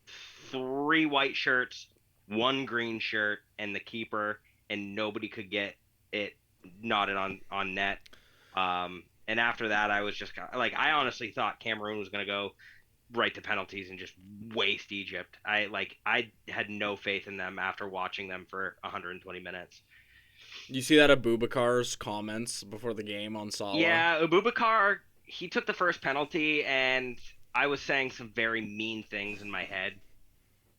3 white shirts, 1 green shirt, and the keeper, and nobody could get it knotted on net. And after that, I was just like, I honestly thought Cameroon was going to go right to penalties and just waste Egypt. I had no faith in them after watching them for 120 minutes. You see that Aboubakar's comments before the game on Salah? Yeah, Aboubakar, he took the first penalty, and I was saying some very mean things in my head.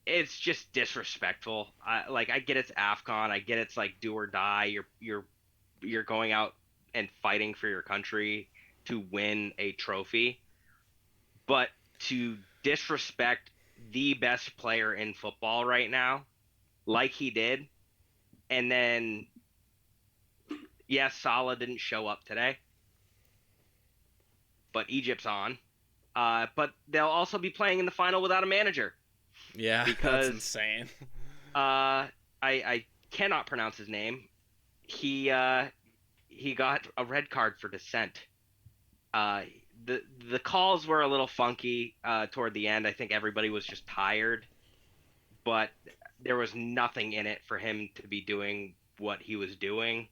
It's just disrespectful. I get it's AFCON. I get it's like do or die. You're going out and fighting for your country to win a trophy, but to disrespect the best player in football right now, like he did, and then, yes, Salah didn't show up today, but Egypt's on. But they'll also be playing in the final without a manager. Yeah, because that's insane. I cannot pronounce his name. He got a red card for dissent. The calls were a little funky toward the end. I think everybody was just tired, but there was nothing in it for him to be doing what he was doing.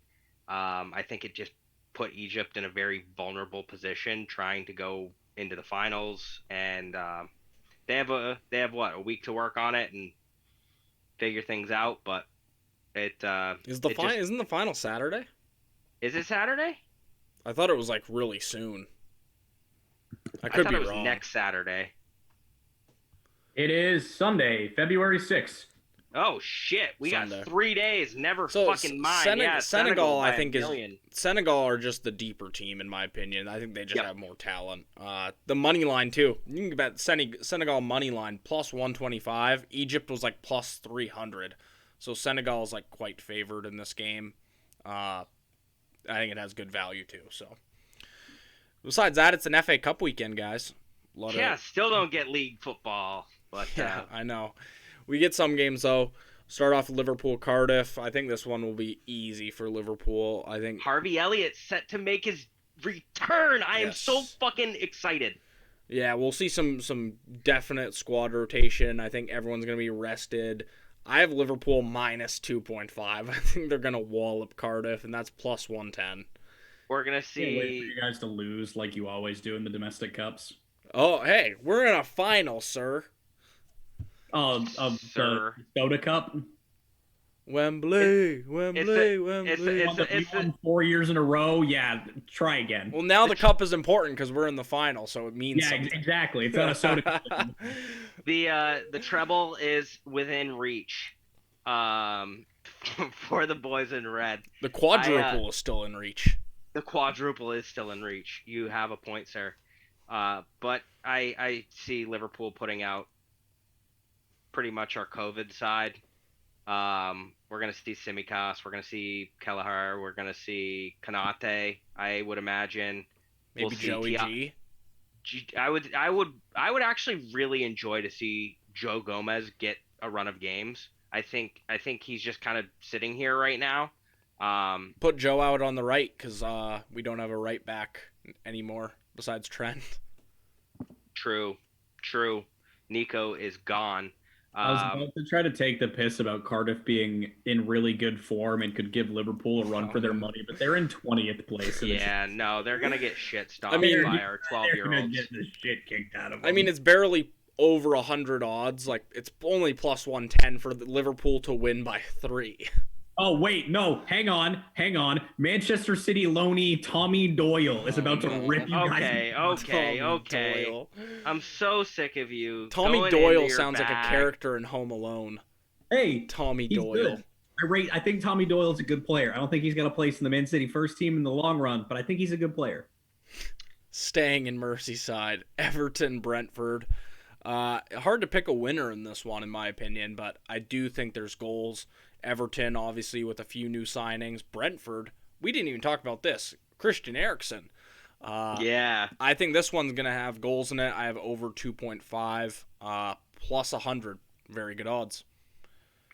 I think it just put Egypt in a very vulnerable position trying to go into the finals, and they have a week to work on it and figure things out. But isn't the final Saturday? Is it Saturday? I thought it was like really soon. I thought be it was wrong. next Saturday. It is Sunday, February 6th. Oh shit! We Sunday. got 3 days. Never So fucking mind. Senegal, I think is Senegal are just the deeper team in my opinion. I think they just Yep. have more talent. The money line too. You can bet Senegal money line plus 125. Egypt was like plus 300. So Senegal is like quite favored in this game. I think it has good value too. So besides that, it's an FA Cup weekend, guys. Still don't get league football, but yeah, I know. We get some games though. Start off with Liverpool Cardiff. I think this one will be easy for Liverpool. I think Harvey Elliott set to make his return. I am so fucking excited. Yeah, we'll see some definite squad rotation. I think everyone's gonna be rested. I have Liverpool minus 2.5. I think they're gonna wallop Cardiff, and that's plus 110. We're gonna Can't wait see for you guys to lose like you always do in the domestic cups. Oh, hey, we're in a final, sir. Of Sir. the Soda Cup. Wembley. We won 4 years in a row. Yeah, try again. Well, now the cup is important because we're in the final, so it means something. Exactly. It's not a Soda Cup. the treble is within reach. For the boys in red. The quadruple is still in reach. The quadruple is still in reach. You have a point, sir. But I see Liverpool putting out pretty much our COVID side. We're gonna see Simicas, we're gonna see Kelleher, we're gonna see Kanate. I would imagine Maybe we'll see Joey G. I would actually really enjoy to see Joe Gomez get a run of games. I think he's just kind of sitting here right now. Put Joe out on the right because we don't have a right back anymore besides Trent. True. Nico is gone. I was about to try to take the piss about Cardiff being in really good form and could give Liverpool a run for their money, but they're in 20th place. Yeah, no, they're gonna get shit stomped by our 12-year-olds. They're gonna get the shit kicked out of them. I mean, it's barely over 100 odds. Like, it's only plus 110 for Liverpool to win by 3. Oh, wait, no, hang on. Manchester City loanee Tommy Doyle is about to rip you guys. Okay. I'm so sick of you. Tommy Doyle sounds like a character in Home Alone. Hey, Tommy he's Doyle. Good. I think Tommy Doyle's a good player. I don't think he's got a place in the Man City first team in the long run, but I think he's a good player. Staying in Merseyside, Everton, Brentford. Hard to pick a winner in this one, in my opinion, but I do think there's goals. Everton, obviously, with a few new signings. Brentford, we didn't even talk about this. Christian Eriksen. Yeah. I think this one's going to have goals in it. I have over 2.5, plus 100. Very good odds.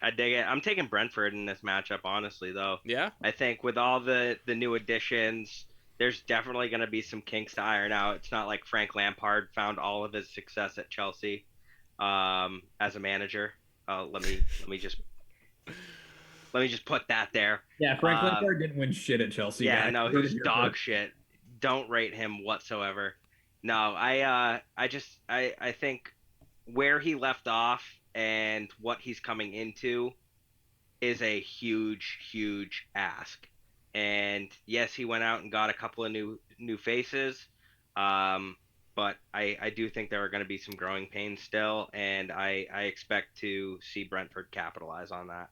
I dig it. I'm taking Brentford in this matchup, honestly, though. Yeah? I think with all the new additions, there's definitely going to be some kinks to iron out. It's not like Frank Lampard found all of his success at Chelsea as a manager. Let me just put that there. Yeah, Frank Lampard didn't win shit at Chelsea. Yeah, no, he was dog shit. Don't rate him whatsoever. No, I think where he left off and what he's coming into is a huge ask. And yes, he went out and got a couple of new faces, but I do think there are going to be some growing pains still, and I expect to see Brentford capitalize on that.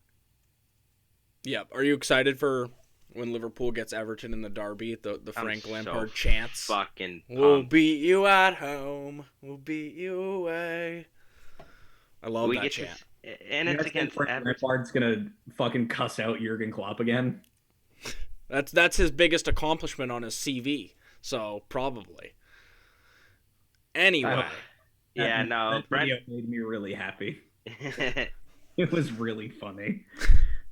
Yeah. Are you excited for when Liverpool gets Everton in the derby? The Frank Lampard chants. Fucking pumped. We'll beat you at home. We'll beat you away. I love that chant. And it's against Frank Lampard's gonna fucking cuss out Jurgen Klopp again. That's his biggest accomplishment on his CV. So probably. Anyway. That video made me really happy. It was really funny.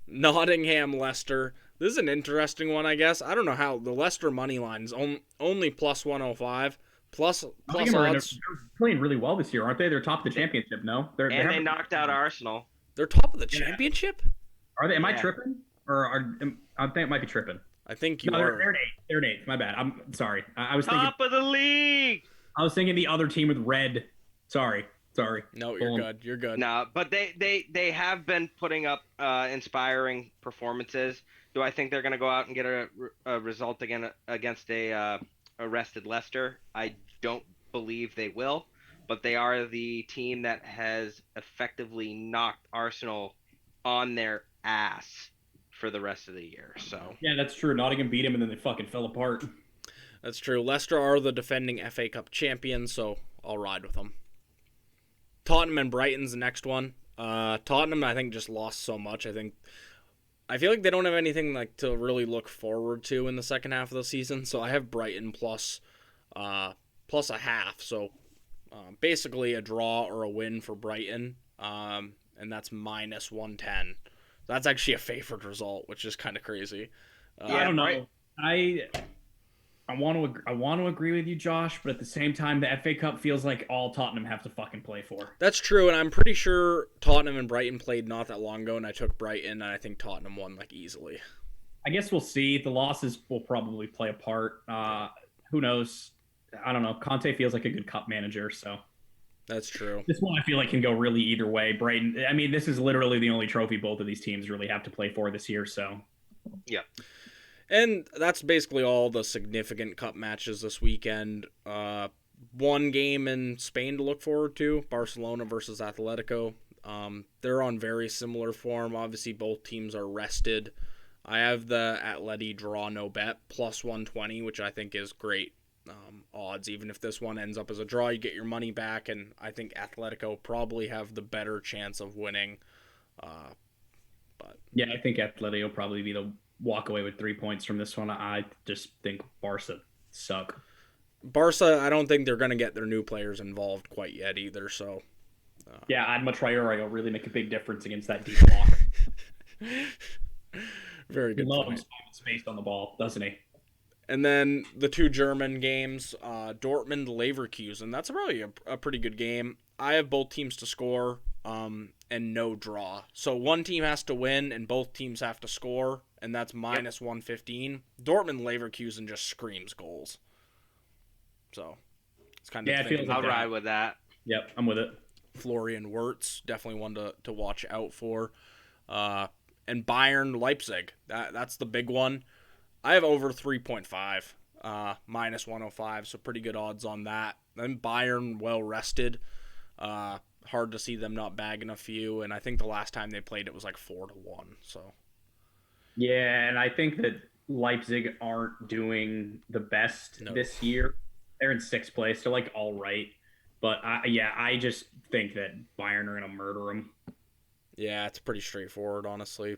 Nottingham, Leicester. This is an interesting one, I guess. I don't know how the Leicester money line is only plus 105. Plus odds. They're playing really well this year, aren't they? They're top of the championship, no? They knocked out Arsenal. They're top of the championship? Are they? Am I tripping? I think I might be tripping. I think you are. They're in eighth. My bad. I'm sorry. I was thinking top of the league. I was thinking the other team with red. Sorry. No, you're good. You're good. No, but they have been putting up inspiring performances. Do I think they're going to go out and get a result again against a rested Leicester? I don't believe they will, but they are the team that has effectively knocked Arsenal on their ass for the rest of the year. So yeah, that's true. Nottingham beat him and then they fucking fell apart. That's true. Leicester are the defending FA Cup champions, so I'll ride with them. Tottenham and Brighton's the next one. Tottenham, I think, just lost so much. I feel like they don't have anything like to really look forward to in the second half of the season. So I have Brighton plus a half. So basically a draw or a win for Brighton, and that's minus 110. That's actually a favored result, which is kind of crazy. I don't know. I want to agree with you, Josh, but at the same time, the FA Cup feels like all Tottenham have to fucking play for. That's true, and I'm pretty sure Tottenham and Brighton played not that long ago, and I took Brighton, and I think Tottenham won like easily. I guess we'll see. The losses will probably play a part. Who knows? I don't know. Conte feels like a good cup manager, so. That's true. This one I feel like can go really either way. Brighton, I mean, this is literally the only trophy both of these teams really have to play for this year, so. Yeah. And that's basically all the significant cup matches this weekend. One game in Spain to look forward to, Barcelona versus Atletico. They're on very similar form. Obviously, both teams are rested. I have the Atleti draw no bet, plus 120, which I think is great odds. Even if this one ends up as a draw, you get your money back, and I think Atletico probably have the better chance of winning. But yeah, I think Atletico probably be the walk away with 3 points from this one. I just think Barca suck. Barca, I don't think they're going to get their new players involved quite yet either. So yeah, Adama Traore will really make a big difference against that deep block. Very good. He loves space on the ball, doesn't he? And then the two German games, Dortmund, Leverkusen. That's probably a pretty good game. I have both teams to score and no draw. So one team has to win and both teams have to score, and that's minus 115. Dortmund, Leverkusen just screams goals. So it's kind of I'll ride with that. Yep, I'm with it. Florian Wirtz, definitely one to watch out for. And Bayern, Leipzig. That's the big one. I have over 3.5, minus 105, so pretty good odds on that. Then Bayern, well rested. Hard to see them not bagging a few, and I think the last time they played it was like 4-1. So yeah, and I think that Leipzig aren't doing the best this year. They're in 6th place. They're like all right, but I just think that Bayern are gonna murder them. Yeah, it's pretty straightforward, honestly.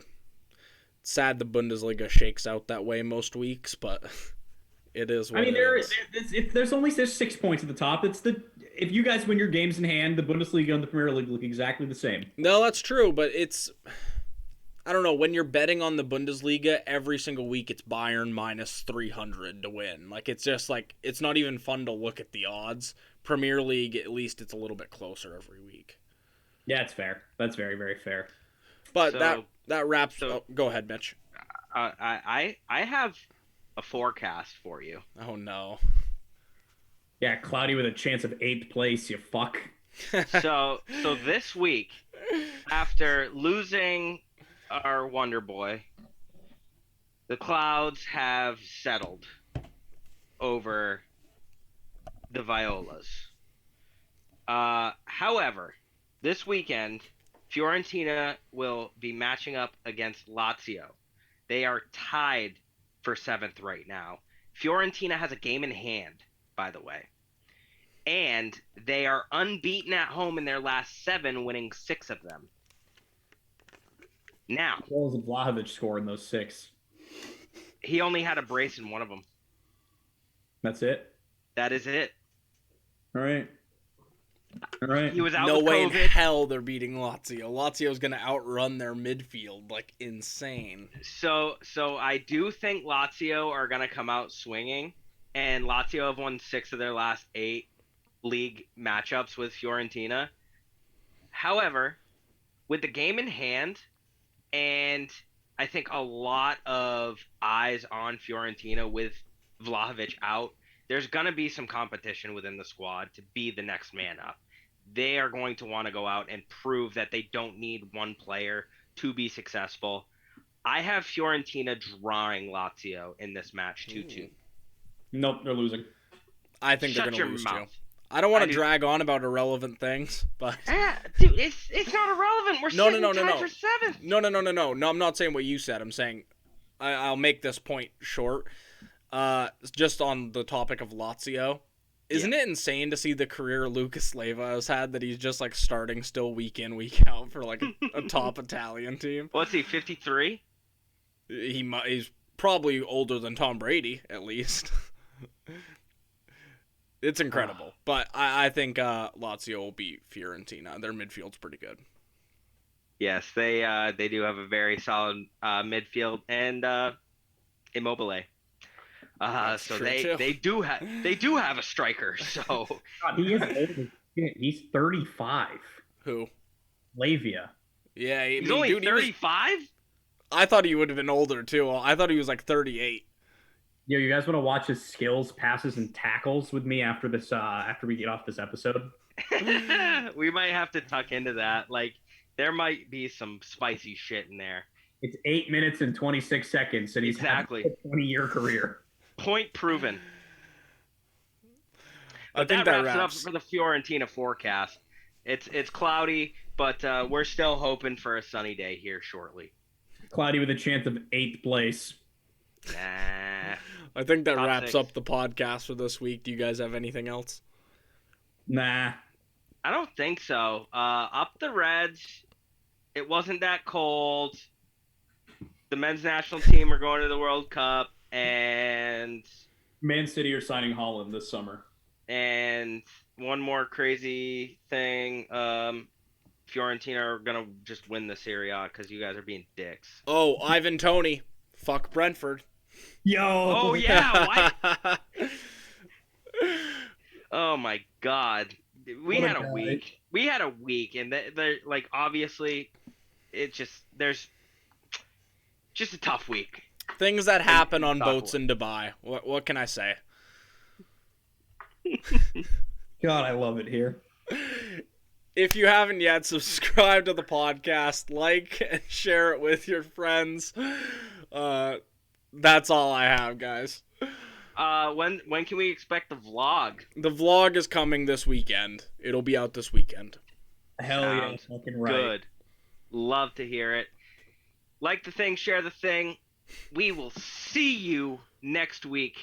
Sad the Bundesliga shakes out that way most weeks, but it is what it is. There's 6 points at the top. If you guys win your games in hand, the Bundesliga and the Premier League look exactly the same. No, that's true, but I don't know, when you're betting on the Bundesliga every single week, it's Bayern minus 300 to win. Like, it's just like, it's not even fun to look at the odds. Premier League, at least it's a little bit closer every week. Yeah, it's fair. That's very, very fair. But that wraps. Go ahead, Mitch. I have a forecast for you. Oh no. Yeah, cloudy with a chance of 8th place. You fuck. So this week, after losing our Wonder Boy, the clouds have settled over the Violas. However, this weekend, Fiorentina will be matching up against Lazio. They are tied for 7th right now. Fiorentina has a game in hand, by the way. And they are unbeaten at home in their last 7, winning 6 of them. Now, what was Vlahovic score in those 6? He only had a brace in one of them. That's it? That is it. All right. He was out no with way COVID. in hell they're beating Lazio. Lazio's going to outrun their midfield like insane. So I do think Lazio are going to come out swinging, and Lazio have won 6 of their last 8 league matchups with Fiorentina. However, with the game in hand, and I think a lot of eyes on Fiorentina with Vlahovic out, there's going to be some competition within the squad to be the next man up. They are going to want to go out and prove that they don't need one player to be successful. I have Fiorentina drawing Lazio in this match 2-2. Nope, they're losing. I think they're going to lose mouth. too. I don't want to drag on about irrelevant things, but dude, it's not irrelevant. We're tied for 7th. No, I'm not saying what you said. I'm saying I'll make this point short. Just on the topic of Lazio, isn't it insane to see the career Lucas Leiva has had, that he's just like starting still week in, week out for like a top Italian team? What's he, 53? He's probably older than Tom Brady, at least. It's incredible. But I think Lazio will beat Fiorentina. Their midfield's pretty good. Yes, they do have a very solid midfield and Immobile. So they do have a striker. So God, he is old. He's 35. Who? Lavia. Yeah, he's only 35. I thought he would have been older too. I thought he was like 38. Yo, you guys want to watch his skills, passes, and tackles with me after this? After we get off this episode, we might have to tuck into that. Like, there might be some spicy shit in there. It's 8 minutes and 26 seconds, and he's had a 20-year career. Point proven. But that wraps it up for the Fiorentina forecast. It's cloudy, but we're still hoping for a sunny day here shortly. Cloudy with a chance of 8th place. Nah. I think that Top wraps 6. up the podcast for this week. Do you guys have anything else? Nah. I don't think so. Up the Reds. It wasn't that cold. The men's national team are going to the World Cup, and Man City are signing Holland this summer. And one more crazy thing. Fiorentina are going to just win the Serie A because you guys are being dicks. Oh, Ivan Toney. Fuck Brentford. Yo! Oh, yeah. What? Oh, my God. We had a week. We had a week, and they're like, obviously, there's just a tough week. Things that happen on Soccer. boats in Dubai. What can I say? God, I love it here. If you haven't yet, subscribe to the podcast, like and share it with your friends. That's all I have, guys. When can we expect the vlog? The vlog is coming this weekend. It'll be out this weekend. Hell Sounds yeah, fucking right. Good. Love to hear it. Like the thing, share the thing. We will see you next week.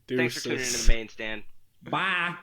Deuces. Thanks for tuning in to the main stand. Bye.